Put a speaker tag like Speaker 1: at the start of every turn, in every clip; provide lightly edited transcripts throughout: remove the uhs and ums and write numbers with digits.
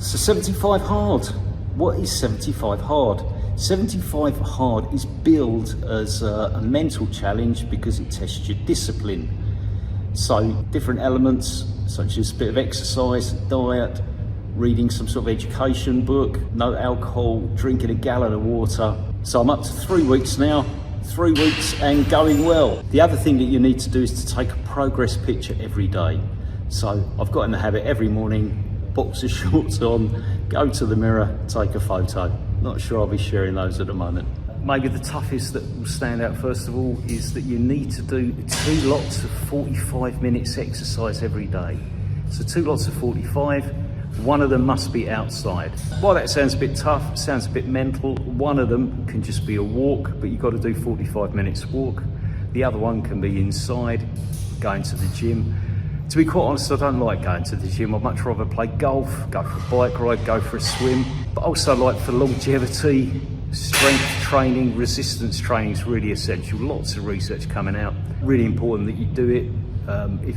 Speaker 1: So 75 hard. What is 75 hard? 75 hard is billed as a mental challenge because it tests your discipline. So different elements such as a bit of exercise, diet, reading some sort of education book, no alcohol, drinking a gallon of water. So I'm up to 3 weeks now, 3 weeks and going well. The other thing that you need to do is to take a progress picture every day. So I've got in the habit every morning, boxer shorts on, go to the mirror, take a photo. Not sure I'll be sharing those at the moment. Maybe the toughest that will stand out first of all is that you need to do 2 lots of 45 minutes exercise every day. So 2 lots of 45, one of them must be outside. While that sounds a bit tough, sounds a bit mental, one of them can just be a walk, but you've got to do 45 minutes walk. The other one can be inside, going to the gym. To be quite honest, I don't like going to the gym. I'd much rather play golf, go for a bike ride, go for a swim. But also like for longevity, strength training, resistance training is really essential. Lots of research coming out. Really important that you do it,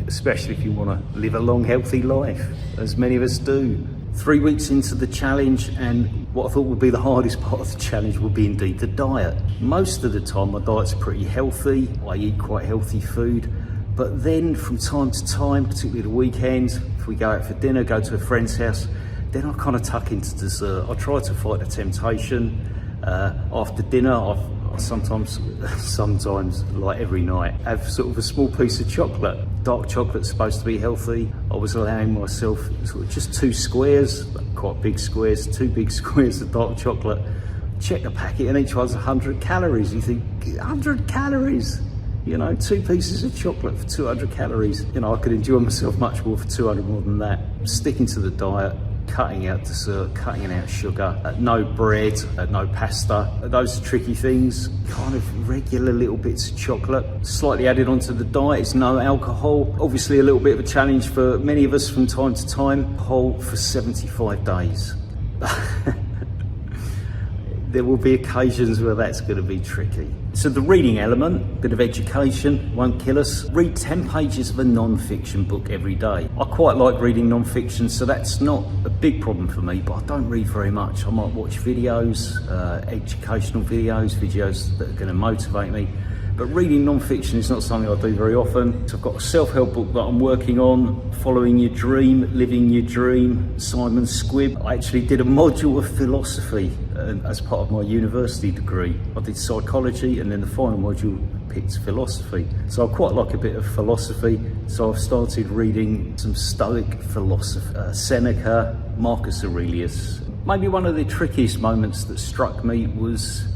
Speaker 1: especially if you want to live a long, healthy life, as many of us do. 3 weeks into the challenge, and what I thought would be the hardest part of the challenge would be indeed the diet. Most of the time my diet's pretty healthy. I eat quite healthy food. But then from time to time, particularly the weekends, if we go out for dinner, go to a friend's house, then I kind of tuck into dessert. I try to fight the temptation. After dinner, I sometimes, like every night, have sort of a small piece of chocolate. Dark chocolate's supposed to be healthy. I was allowing myself sort of just 2 squares, quite big squares, 2 big squares of dark chocolate. Check the packet and each one's 100 calories. You think, 100 calories? You know, 2 pieces of chocolate for 200 calories. You know, I could enjoy myself much more for 200 more than that. Sticking to the diet, cutting out dessert, cutting out sugar, no bread, no pasta. Those are tricky things. Kind of regular little bits of chocolate. Slightly added onto the diet is no alcohol. Obviously a little bit of a challenge for many of us from time to time. Hold for 75 days. There will be occasions where that's going to be tricky. So the reading element, bit of education, won't kill us. Read 10 pages of a non-fiction book every day. I quite like reading non-fiction, so that's not a big problem for me, but I don't read very much. I might watch videos, educational videos that are going to motivate me. But reading non-fiction is not something I do very often. So I've got a self-help book that I'm working on, Following Your Dream, Living Your Dream, Simon Squibb. I actually did a module of philosophy as part of my university degree. I did psychology and then the final module picked philosophy. So I quite like a bit of philosophy. So I've started reading some Stoic philosophy, Seneca, Marcus Aurelius. Maybe one of the trickiest moments that struck me was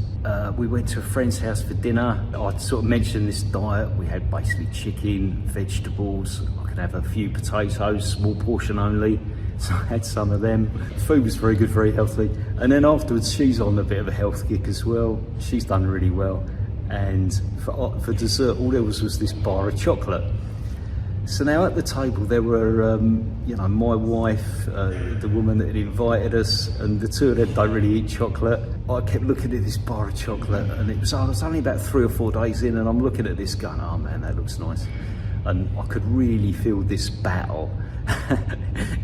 Speaker 1: we went to a friend's house for dinner. I sort of mentioned this diet. We had basically chicken, vegetables. I could have a few potatoes, small portion only. So I had some of them. The food was very good, very healthy. And then afterwards, she's on a bit of a health kick as well. She's done really well. And for dessert, all there was this bar of chocolate. So now at the table there were, you know, my wife, the woman that had invited us, and the two of them don't really eat chocolate. I kept looking at this bar of chocolate, and I was only about 3 or 4 days in, and I'm looking at this going, oh man, that looks nice. And I could really feel this battle.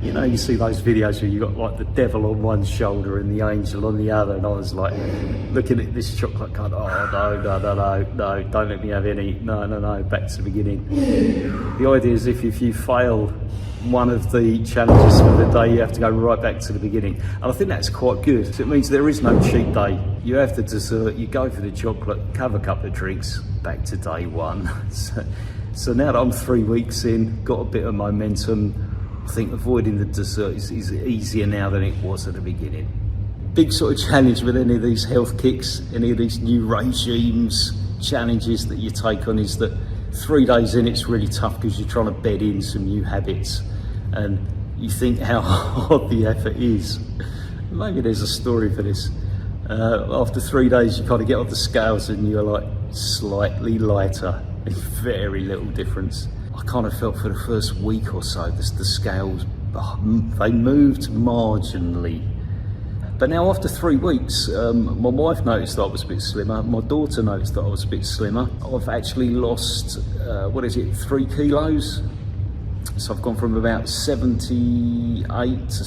Speaker 1: You know, you see those videos where you got like the devil on one shoulder and the angel on the other, and I was like looking at this chocolate going, oh no, don't let me have any, no, back to the beginning. The idea is if you fail one of the challenges for the day, you have to go right back to the beginning. And I think that's quite good. So it means there is no cheat day. You have the dessert, you go for the chocolate, have a couple of drinks, back to day one. So now that I'm 3 weeks in, got a bit of momentum, I think avoiding the dessert is easier now than it was at the beginning. Big sort of challenge with any of these health kicks, any of these new regimes, challenges that you take on is that 3 days in it's really tough because you're trying to bed in some new habits and you think how hard the effort is. Maybe there's a story for this. After 3 days you kind of get off the scales and you're like slightly lighter. Very little difference. I kind of felt for the first week or so the scales, they moved marginally. But now after 3 weeks, my wife noticed that I was a bit slimmer, my daughter noticed that I was a bit slimmer. I've actually lost, 3 kilos? So I've gone from about 78 to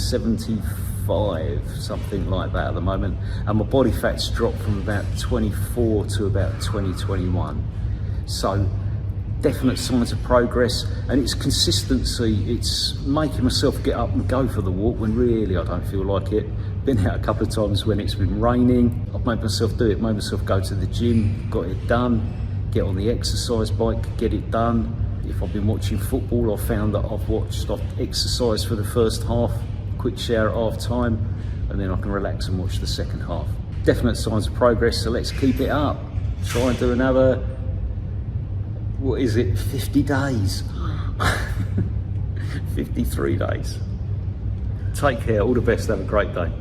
Speaker 1: 25, something like that at the moment, and my body fat's dropped from about 24 to about 21. So definite signs of progress, and it's consistency. It's making myself get up and go for the walk when really I don't feel like it. Been out a couple of times when it's been raining. I've made myself do it, made myself go to the gym, got it done, get on the exercise bike, get it done. If I've been watching football, I've found that I've exercised for the first half, quick shower at half time, and then I can relax and watch the second half. Definite signs of progress, so let's keep it up. Try and do another, what is it, 50 days? 53 days. Take care, all the best, have a great day.